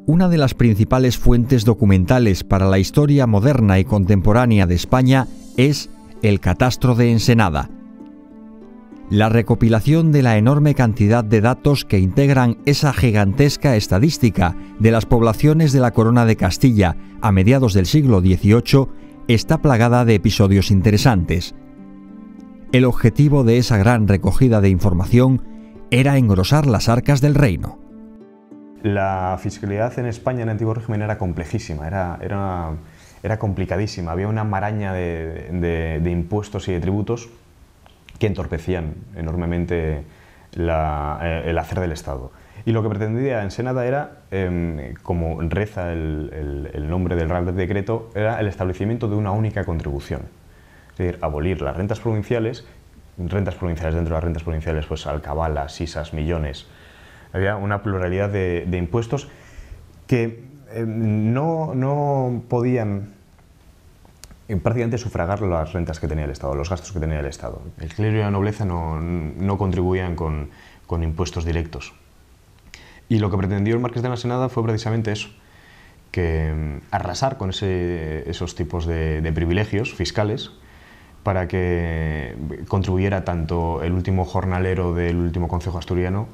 Una de las principales fuentes documentales para la historia moderna y contemporánea de España es el Catastro de Ensenada. La recopilación de la enorme cantidad de datos que integran esa gigantesca estadística de las poblaciones de la Corona de Castilla a mediados del siglo XVIII está plagada de episodios interesantes. El objetivo de esa gran recogida de información era engrosar las arcas del reino. La fiscalidad en España en el antiguo régimen era complejísima, era complicadísima. Había una maraña de impuestos y de tributos que entorpecían enormemente el hacer del Estado. Y lo que pretendía Ensenada era, como reza el nombre del Real Decreto, era el establecimiento de una única contribución. Es decir, abolir las rentas provinciales dentro de las rentas provinciales, pues alcabalas, sisas, millones. Había una pluralidad de impuestos que no podían prácticamente sufragar las rentas que tenía el Estado, los gastos que tenía el Estado. El clero y la nobleza no contribuían con impuestos directos. Y lo que pretendió el Marqués de la Ensenada fue precisamente eso, que arrasar con esos tipos de privilegios fiscales para que contribuyera tanto el último jornalero del último concejo asturiano,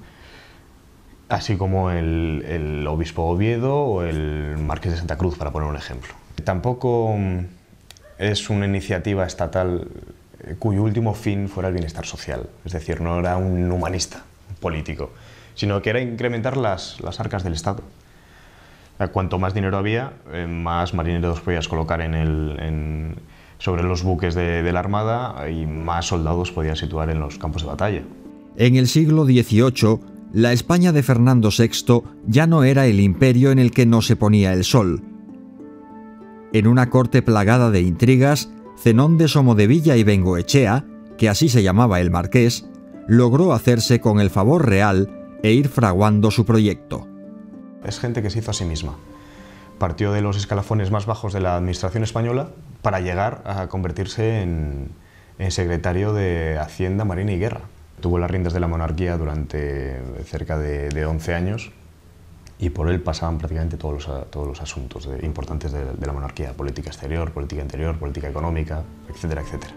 así como el obispo Oviedo o el marqués de Santa Cruz, para poner un ejemplo. Tampoco es una iniciativa estatal cuyo último fin fuera el bienestar social, es decir, no era un humanista político, sino que era incrementar las arcas del Estado. Cuanto más dinero había, más marineros podías colocar sobre los buques de la Armada y más soldados podías situar en los campos de batalla. En el siglo XVIII, la España de Fernando VI ya no era el imperio en el que no se ponía el sol. En una corte plagada de intrigas, Zenón de Somodevilla y Bengoechea, que así se llamaba el marqués, logró hacerse con el favor real e ir fraguando su proyecto. Es gente que se hizo a sí misma. Partió de los escalafones más bajos de la administración española para llegar a convertirse en secretario de Hacienda, Marina y Guerra. Tuvo las riendas de la monarquía durante cerca de 11 años y por él pasaban prácticamente todos los asuntos importantes de la monarquía: política exterior, política interior, política económica, etcétera, etcétera.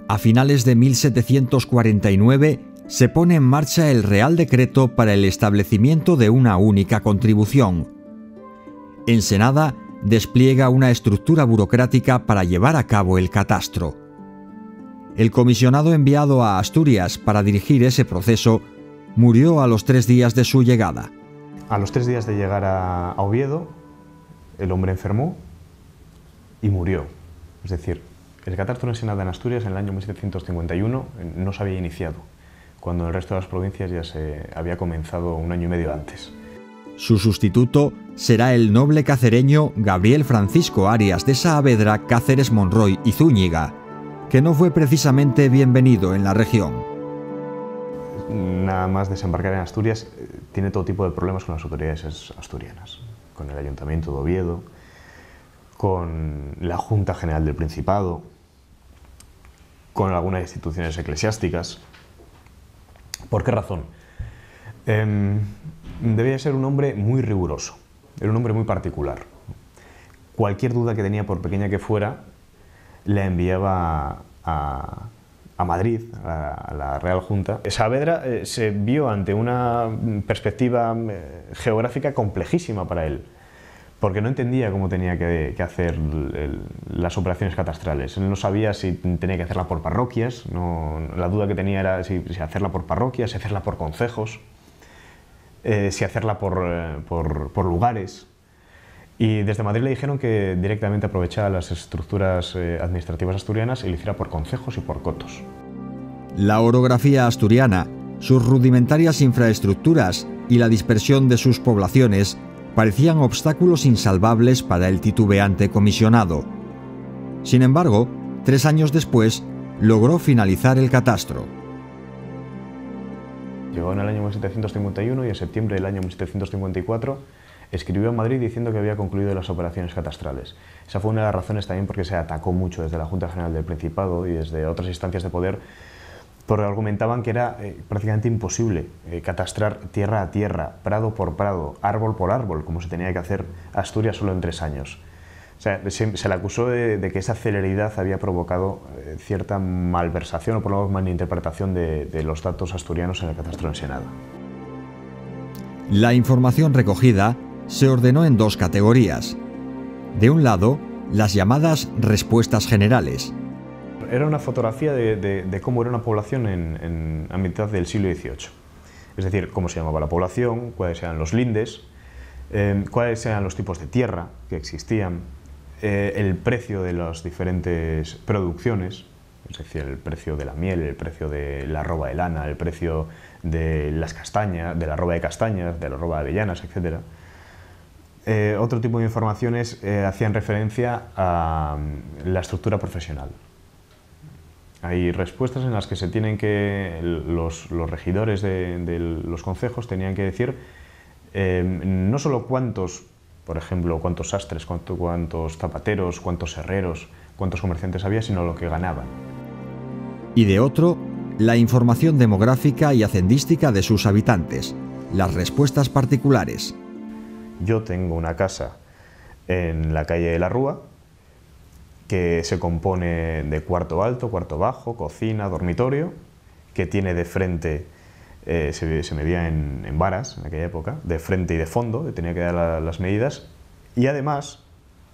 A finales de 1749 se pone en marcha el Real Decreto para el establecimiento de una única contribución. Ensenada despliega una estructura burocrática para llevar a cabo el catastro. El comisionado enviado a Asturias para dirigir ese proceso murió a los 3 días de su llegada. A los 3 días de llegar a Oviedo, el hombre enfermó y murió. Es decir, el catastro de Ensenada en Asturias en el año 1751 no se había iniciado, cuando en el resto de las provincias ya se había comenzado un año y medio antes. Su sustituto será el noble cacereño Gabriel Francisco Arias de Saavedra, Cáceres, Monroy y Zúñiga, que no fue precisamente bienvenido en la región. Nada más desembarcar en Asturias tiene todo tipo de problemas con las autoridades asturianas, con el Ayuntamiento de Oviedo, con la Junta General del Principado, con algunas instituciones eclesiásticas. ¿Por qué razón? Debía ser un hombre muy riguroso, era un hombre muy particular. Cualquier duda que tenía, por pequeña que fuera, la enviaba a Madrid, a la Real Junta. Saavedra se vio ante una perspectiva geográfica complejísima para él, porque no entendía cómo tenía que hacer las operaciones catastrales. Él no sabía si tenía que hacerla por parroquias, la duda que tenía era si hacerla por parroquias, si hacerla por concejos, si hacerla por lugares. Y desde Madrid le dijeron que directamente aprovechara las estructuras administrativas asturianas y lo hiciera por concejos y por cotos. La orografía asturiana, sus rudimentarias infraestructuras y la dispersión de sus poblaciones parecían obstáculos insalvables para el titubeante comisionado. Sin embargo, 3 años después, logró finalizar el catastro. Llegó en el año 1751 y en septiembre del año 1754 escribió a Madrid diciendo que había concluido las operaciones catastrales. Esa fue una de las razones también porque se atacó mucho desde la Junta General del Principado y desde otras instancias de poder porque argumentaban que era prácticamente imposible catastrar tierra a tierra, prado por prado, árbol por árbol, como se tenía que hacer Asturias solo en 3 años. O sea, se le acusó de que esa celeridad había provocado cierta malversación o por lo menos malinterpretación de los datos asturianos en el catastro de Ensenada. La información recogida se ordenó en 2 categorías. De un lado, las llamadas respuestas generales. Era una fotografía de cómo era una población a mitad del siglo XVIII. Es decir, cómo se llamaba la población, cuáles eran los lindes, cuáles eran los tipos de tierra que existían, el precio de las diferentes producciones, es decir, el precio de la miel, el precio de la roba de lana, el precio de las castañas, de la roba de castañas, de la roba de avellanas, etc. Otro tipo de informaciones hacían referencia a la estructura profesional. Hay respuestas en las que se tienen que los regidores de los concejos tenían que decir no solo cuántos, por ejemplo, cuántos sastres, cuántos zapateros, cuántos herreros, cuántos comerciantes había, sino lo que ganaban. Y de otro, la información demográfica y hacendística de sus habitantes, las respuestas particulares. Yo tengo una casa en la calle de la Rúa que se compone de cuarto alto, cuarto bajo, cocina, dormitorio, que tiene de frente, se medía en varas en aquella época, de frente y de fondo, que tenía que dar las medidas, y además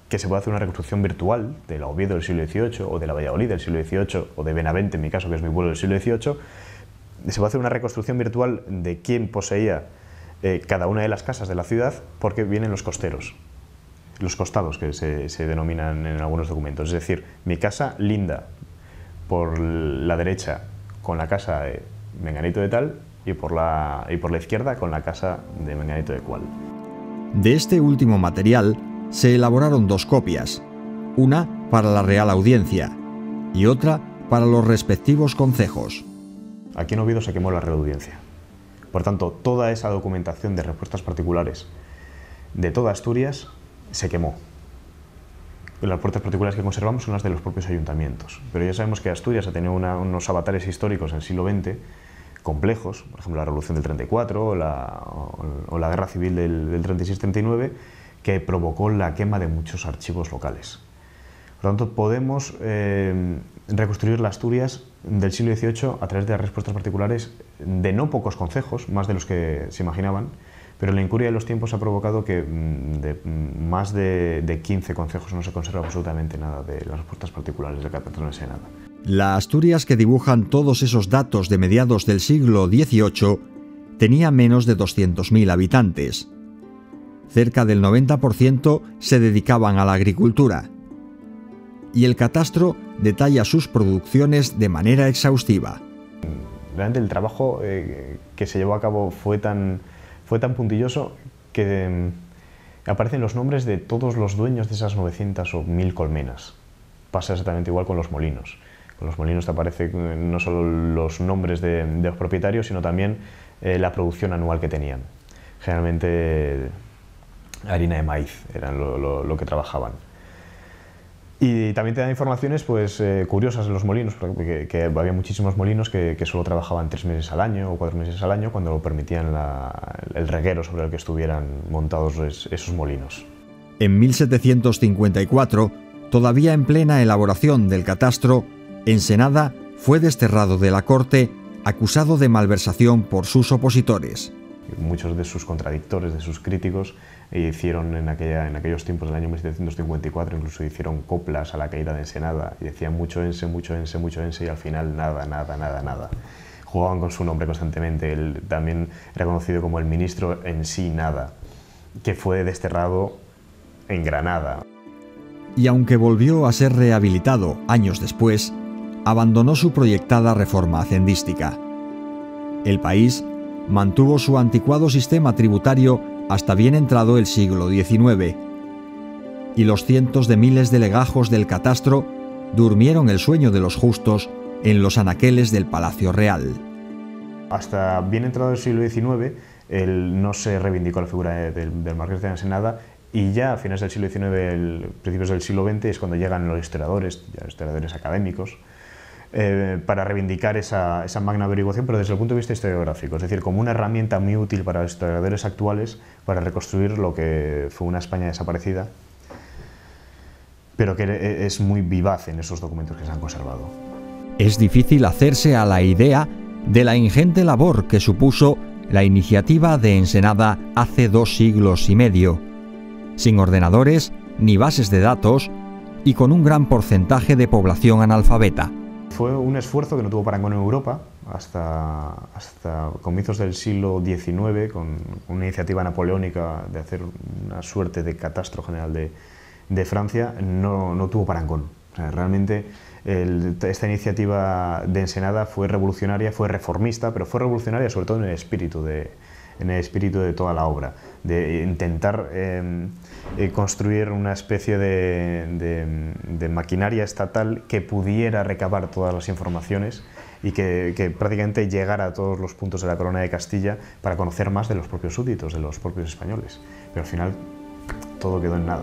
que se puede hacer una reconstrucción virtual de la Oviedo del siglo XVIII, o de la Valladolid del siglo XVIII, o de Benavente, en mi caso, que es mi pueblo del siglo XVIII, se puede hacer una reconstrucción virtual de quién poseía cada una de las casas de la ciudad, porque vienen los costeros, los costados que se denominan en algunos documentos. Es decir, mi casa linda por la derecha con la casa de menganito de tal y por la izquierda con la casa de menganito de cual. De este último material se elaboraron 2 copias, una para la Real Audiencia y otra para los respectivos concejos. Aquí en Oviedo se quemó la Real Audiencia. Por tanto, toda esa documentación de respuestas particulares de toda Asturias se quemó. Las respuestas particulares que conservamos son las de los propios ayuntamientos. Pero ya sabemos que Asturias ha tenido unos avatares históricos en el siglo XX complejos, por ejemplo la Revolución del 34 o la Guerra Civil del 36-39, que provocó la quema de muchos archivos locales. Por lo tanto, podemos reconstruir la Asturias del siglo XVIII a través de las respuestas particulares de no pocos concejos, más de los que se imaginaban, pero la incuria de los tiempos ha provocado que de más de 15 concejos no se conserva absolutamente nada de las respuestas particulares del catastro de Ensenada. La Asturias que dibujan todos esos datos de mediados del siglo XVIII tenía menos de 200.000 habitantes. Cerca del 90% se dedicaban a la agricultura. Y el catastro detalla sus producciones de manera exhaustiva. Realmente el trabajo que se llevó a cabo fue tan puntilloso que aparecen los nombres de todos los dueños de esas 900 o 1000 colmenas. Pasa exactamente igual con los molinos. Con los molinos te aparecen no solo los nombres de los propietarios, sino también la producción anual que tenían. Generalmente harina de maíz eran lo que trabajaban. Y también te dan informaciones pues, curiosas de los molinos, porque que había muchísimos molinos que solo trabajaban 3 meses al año o 4 meses al año cuando lo permitían el reguero sobre el que estuvieran montados esos molinos. En 1754, todavía en plena elaboración del catastro, Ensenada fue desterrado de la corte acusado de malversación por sus opositores. Muchos de sus contradictores, de sus críticos, hicieron en aquellos tiempos del año 1754, incluso hicieron coplas a la caída de Ensenada y decían mucho Ense, mucho Ense, mucho Ense y al final nada, nada, nada, nada. Jugaban con su nombre constantemente. Él también era conocido como el ministro en sí nada, que fue desterrado en Granada. Y aunque volvió a ser rehabilitado años después, abandonó su proyectada reforma hacendística. El país mantuvo su anticuado sistema tributario hasta bien entrado el siglo XIX, y los cientos de miles de legajos del catastro durmieron el sueño de los justos en los anaqueles del Palacio Real. Hasta bien entrado el siglo XIX, no se reivindicó la figura del marqués de Ensenada, y ya a finales del siglo XIX, principios del siglo XX, es cuando llegan los historiadores, ya historiadores académicos, para reivindicar esa magna averiguación, pero desde el punto de vista historiográfico, es decir, como una herramienta muy útil para los historiadores actuales para reconstruir lo que fue una España desaparecida, pero que es muy vivaz en esos documentos que se han conservado. Es difícil hacerse a la idea de la ingente labor que supuso la iniciativa de Ensenada hace 2 siglos y medio, sin ordenadores ni bases de datos y con un gran porcentaje de población analfabeta. Fue un esfuerzo que no tuvo parangón en Europa hasta comienzos del siglo XIX, con una iniciativa napoleónica de hacer una suerte de catastro general de Francia, no tuvo parangón. O sea, realmente esta iniciativa de Ensenada fue revolucionaria, fue reformista, pero fue revolucionaria sobre todo en el espíritu de toda la obra, de intentar construir una especie de maquinaria estatal que pudiera recabar todas las informaciones y que prácticamente llegara a todos los puntos de la corona de Castilla para conocer más de los propios súbditos, de los propios españoles. Pero al final todo quedó en nada.